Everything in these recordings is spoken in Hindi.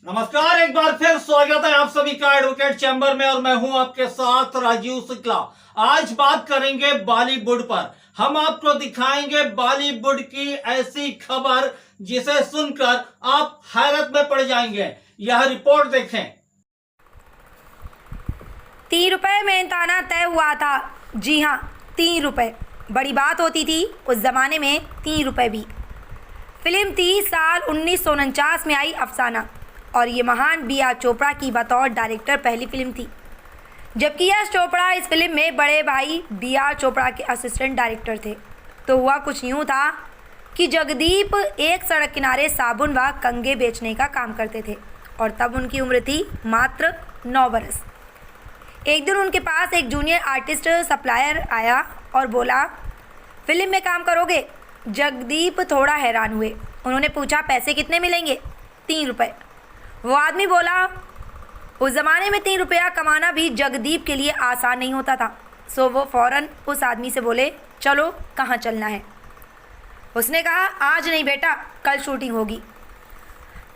नमस्कार, एक बार फिर स्वागत है आप सभी का एडवोकेट चैम्बर में और मैं हूं आपके साथ राजीव शुक्ला। आज बात करेंगे बॉलीवुड पर। हम आपको दिखाएंगे बॉलीवुड की ऐसी खबर जिसे सुनकर आप हैरत में पड़ जाएंगे। यह रिपोर्ट देखें। 3 रुपए में ताना तय हुआ था। जी हाँ, 3 रुपए बड़ी बात होती थी उस जमाने में। 3 रुपए भी फिल्म थी। साल 1949 में आई अफसाना, और ये महान बी.आर. चोपड़ा की बतौर डायरेक्टर पहली फिल्म थी, जबकि यश चोपड़ा इस फिल्म में बड़े भाई बी.आर. चोपड़ा के असिस्टेंट डायरेक्टर थे। तो हुआ कुछ यूँ था कि जगदीप एक सड़क किनारे साबुन व कंघे बेचने का काम करते थे, और तब उनकी उम्र थी मात्र 9 बरस। एक दिन उनके पास एक जूनियर आर्टिस्ट सप्लायर आया और बोला, फिल्म में काम करोगे? जगदीप थोड़ा हैरान हुए। उन्होंने पूछा, पैसे कितने मिलेंगे? 3 रुपये। वो आदमी बोला, उस ज़माने में 3 रुपया कमाना भी जगदीप के लिए आसान नहीं होता था। सो वो फ़ौरन उस आदमी से बोले, चलो कहाँ चलना है? उसने कहा, आज नहीं बेटा, कल शूटिंग होगी।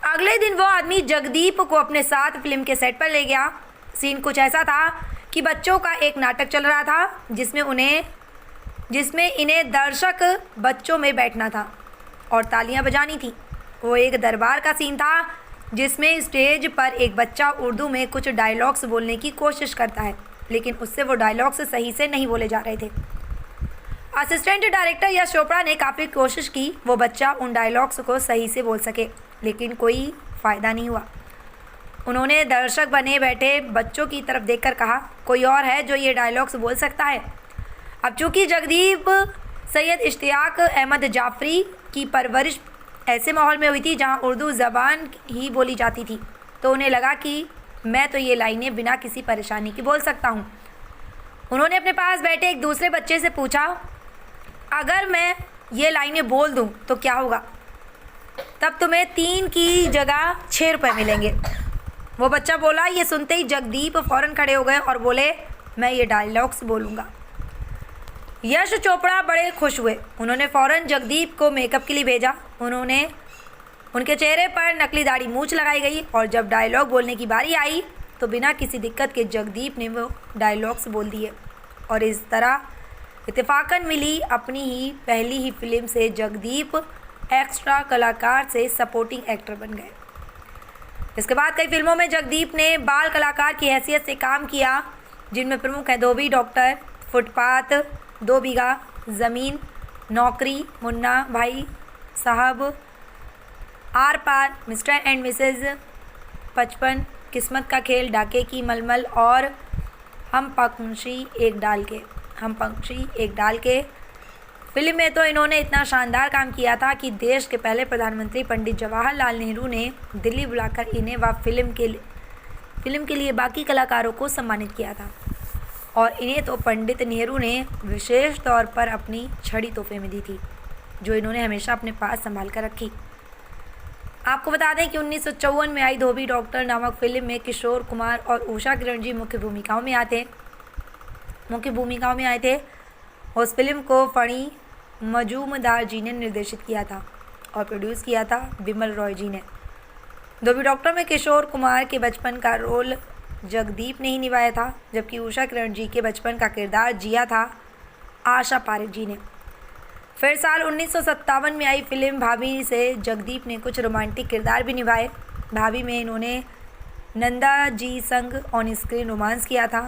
अगले दिन वो आदमी जगदीप को अपने साथ फिल्म के सेट पर ले गया। सीन कुछ ऐसा था कि बच्चों का एक नाटक चल रहा था जिसमें इन्हें दर्शक बच्चों में बैठना था और तालियां बजानी थी। वो एक दरबार का सीन था जिसमें स्टेज पर एक बच्चा उर्दू में कुछ डायलॉग्स बोलने की कोशिश करता है, लेकिन उससे वो डायलॉग्स सही से नहीं बोले जा रहे थे। असिस्टेंट डायरेक्टर यश चोपड़ा ने काफ़ी कोशिश की वो बच्चा उन डायलॉग्स को सही से बोल सके, लेकिन कोई फ़ायदा नहीं हुआ। उन्होंने दर्शक बने बैठे बच्चों की तरफ देखकर कहा, कोई और है जो ये डायलॉग्स बोल सकता है? अब चूँकि जगदीप सैयद इश्तियाक अहमद जाफरी की परवरिश ऐसे माहौल में हुई थी जहाँ उर्दू ज़बान ही बोली जाती थी, तो उन्हें लगा कि मैं तो ये लाइनें बिना किसी परेशानी के बोल सकता हूँ। उन्होंने अपने पास बैठे एक दूसरे बच्चे से पूछा, अगर मैं ये लाइनें बोल दूँ तो क्या होगा? तब तुम्हें 3 की जगह 6 रुपये मिलेंगे। वो बच्चा बोला। ये सुनते ही जगदीप फ़ौरन खड़े हो गए और बोले, मैं ये डायलॉग्स बोलूँगा। यश चोपड़ा बड़े खुश हुए। उन्होंने फ़ौरन जगदीप को मेकअप के लिए भेजा। उनके चेहरे पर नकली दाढ़ी मूंछ लगाई गई, और जब डायलॉग बोलने की बारी आई तो बिना किसी दिक्कत के जगदीप ने वो डायलॉग्स बोल दिए, और इस तरह इत्तेफाकन मिली अपनी ही पहली ही फिल्म से जगदीप एक्स्ट्रा कलाकार से सपोर्टिंग एक्टर बन गए। इसके बाद कई फिल्मों में जगदीप ने बाल कलाकार की हैसियत से काम किया, जिनमें प्रमुख हैं धोबी डॉक्टर, फुटपाथ, 2 बीघा ज़मीन, नौकरी, Munna Bhai Sahab, Aar Paar, Mr and Mrs 55, Kismat का खेल, डाके की मलमल और हम पंछी एक डाल के। फिल्म में तो इन्होंने इतना शानदार काम किया था कि देश के पहले प्रधानमंत्री पंडित जवाहरलाल नेहरू ने दिल्ली बुलाकर इन्हें व फिल्म के लिए बाकी कलाकारों को सम्मानित किया था, और इन्हें तो पंडित नेहरू ने विशेष तौर पर अपनी छड़ी तोहफे में दी थी, जो इन्होंने हमेशा अपने पास संभाल कर रखी। आपको बता दें कि 1954 में आई धोबी डॉक्टर नामक फिल्म में किशोर कुमार और उषा किरण जी मुख्य भूमिकाओं में आए थे। उस फिल्म को फणी मजूमदार जी ने निर्देशित किया था और प्रोड्यूस किया था विमल रॉय जी ने। धोबी डॉक्टर में किशोर कुमार के बचपन का रोल जगदीप ने ही निभाया था, जबकि उषा किरण जी के बचपन का किरदार जिया था आशा पारेख जी ने। फिर साल 1957 में आई फिल्म भाभी से जगदीप ने कुछ रोमांटिक किरदार भी निभाए। भाभी में इन्होंने नंदा जी संग ऑन स्क्रीन रोमांस किया था।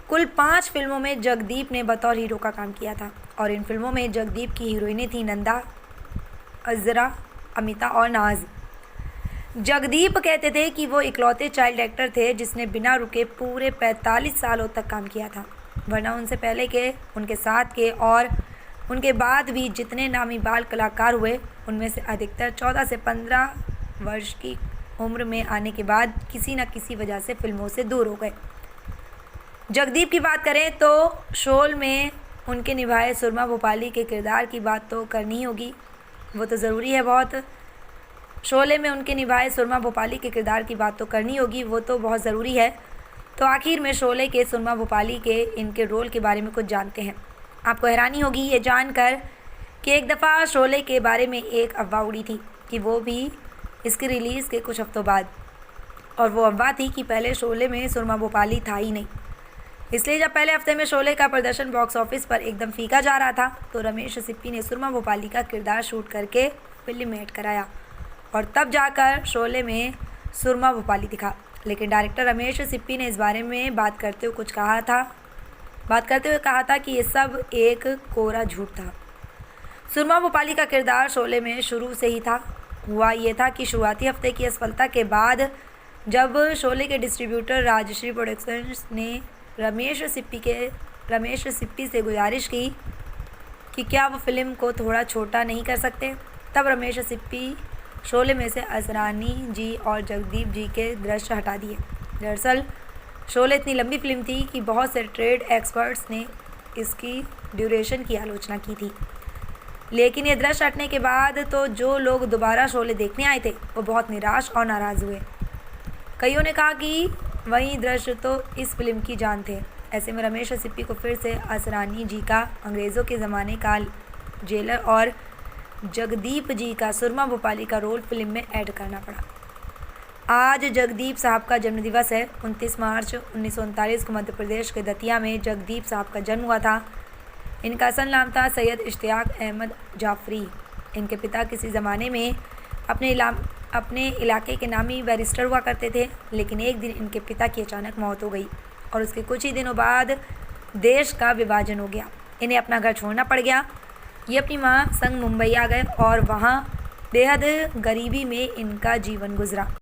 कुल 5 फिल्मों में जगदीप ने बतौर हीरो का काम किया था, और इन फिल्मों में जगदीप की हीरोइनें थी नंदा, अजरा, अमिता और नाज। जगदीप कहते थे कि वो इकलौते चाइल्ड एक्टर थे जिसने बिना रुके पूरे 45 सालों तक काम किया था, वरना उनसे पहले के, उनके साथ के और उनके बाद भी जितने नामी बाल कलाकार हुए, उनमें से अधिकतर 14 से 15 वर्ष की उम्र में आने के बाद किसी न किसी वजह से फिल्मों से दूर हो गए। जगदीप की बात करें तो शोल में उनके निभाए सुरमा भोपाली के किरदार की बात तो करनी ही होगी, वो तो ज़रूरी है बहुत। शोले में उनके निभाए सुरमा भोपाली के किरदार की बात तो करनी होगी, वो तो बहुत ज़रूरी है। तो आखिर में शोले के सुरमा भोपाली के इनके रोल के बारे में कुछ जानते हैं। आपको हैरानी होगी ये जानकर कि एक दफ़ा शोले के बारे में एक अफवाह उड़ी थी कि वो भी इसकी रिलीज़ के कुछ हफ्तों बाद। और वो अफवाह थी कि पहले शोले में सुरमा भोपाली था ही नहीं। इसलिए जब पहले हफ्ते में शोले का प्रदर्शन बॉक्स ऑफिस पर एकदम फीका जा रहा था तो रमेश सिप्पी ने सुरमा भोपाली का किरदार शूट करके फिल्म में ऐड कराया और तब जाकर शोले में सुरमा भोपाली दिखा। लेकिन डायरेक्टर रमेश सिप्पी ने इस बारे में बात करते हुए कहा था कि ये सब एक कोरा झूठ था। सुरमा भोपाली का किरदार शोले में शुरू से ही था। हुआ ये था कि शुरुआती हफ्ते की असफलता के बाद जब शोले के डिस्ट्रीब्यूटर राजश्री प्रोडक्शंस ने रमेश सिप्पी से गुजारिश की कि क्या वो फिल्म को थोड़ा छोटा नहीं कर सकते, तब रमेश सिप्पी शोले में से असरानी जी और जगदीप जी के दृश्य हटा दिए। दरअसल शोले इतनी लंबी फिल्म थी कि बहुत से ट्रेड एक्सपर्ट्स ने इसकी ड्यूरेशन की आलोचना की थी। लेकिन ये दृश्य हटने के बाद तो जो लोग दोबारा शोले देखने आए थे वो बहुत निराश और नाराज़ हुए। कईयों ने कहा कि वही दृश्य तो इस फिल्म की जान थे। ऐसे में रमेश सिप्पी को फिर से असरानी जी का अंग्रेज़ों के ज़माने का जेलर और जगदीप जी का सुरमा भोपाली का रोल फिल्म में ऐड करना पड़ा। आज जगदीप साहब का जन्मदिवस है। 29 मार्च 1939 को मध्य प्रदेश के दतिया में जगदीप साहब का जन्म हुआ था। इनका असल नाम था सैयद इश्तियाक अहमद जाफरी। इनके पिता किसी ज़माने में अपने इलाके के नामी बैरिस्टर हुआ करते थे, लेकिन एक दिन इनके पिता की अचानक मौत हो गई और उसके कुछ ही दिनों बाद देश का विभाजन हो गया। इन्हें अपना घर छोड़ना पड़ गया। ये अपनी मां संग मुंबई आ गए और वहां बेहद गरीबी में इनका जीवन गुजरा।